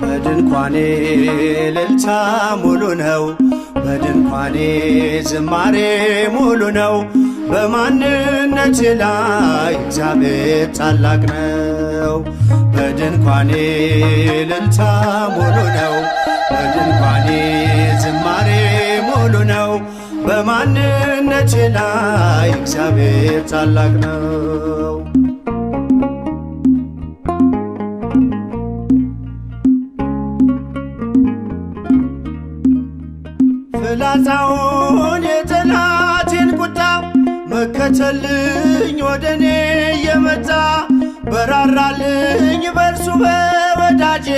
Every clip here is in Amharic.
በድንኳኔ እልልታ ሙሉ ነው፣ በድንኳኔ ዝማሬ ሙሉ ነው። በማንነቴ ላይ እግዚአብሔር ታላቅ ነው። በድንኳኔ እልልታ ሙሉ ነው፣ በድንኳኔ ዝማሬ ሙሉ ነው። በማንነቴ ላይ እግዚአብሔር ታላቅ ነው። ፍላጻውን የጠላቴን ቁጣ መከተልኝ ወደኔ የመጣ በራራልኝ በርሱ በወዳጄ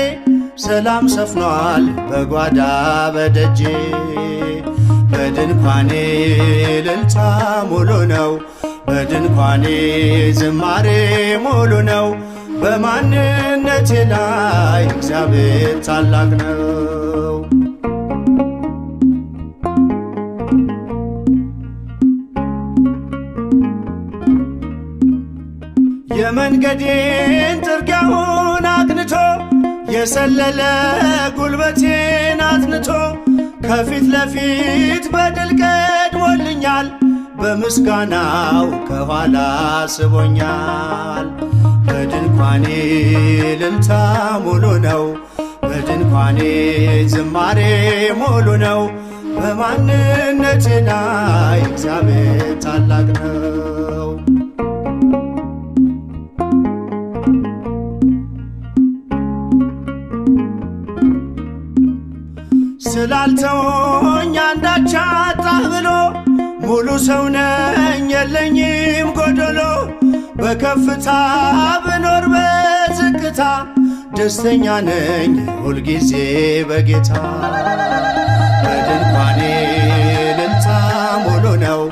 ሰላም ሰፍኗል በጓዳ በደጄ። በድንኳኔ እልልታ ሙሉ ነው፣ በድንኳኔ ዝማሬ ሙሉ ነው። በማንነቴ ላይ እግዚአብሔር ታላቅ ነው። የመንገዴን ጥርጊያውን አቅንቶ የሰለለ ጉልበቴን አትንቶ ከፊት ለፊት በድል ቀድሞልኛል። በምስጋናው ከኋላ ስቦኛል። በድንኳኔ እልልታ ሙሉ ነው፣ በድንኳኔ ዝማሬ ሙሉ ነው። በማንነቴ ላይ እግዚአብሔር ታላቅ ነው። ስላልተወኝ አንዳች አጣህ ብሎ ሙሉ ሰው ነኝ የለኝም ጎደሎ። በከፍታ ብኖር በዝቅታ ደስተኛ ነኝ ሁልጊዜ በጌታ። በድንኳኔ እልልታ ሙሉ ነው፣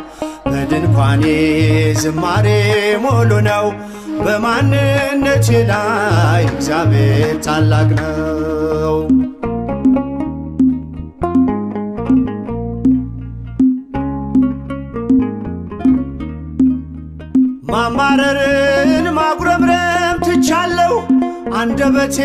በድንኳኔ ዝማሬ ሙሉ ነው። በማንነቴ ላይ እግዚአብሔር ታላቅ ነው። ማማረርን ማጉረምረም ትቻለሁ አንደበቴ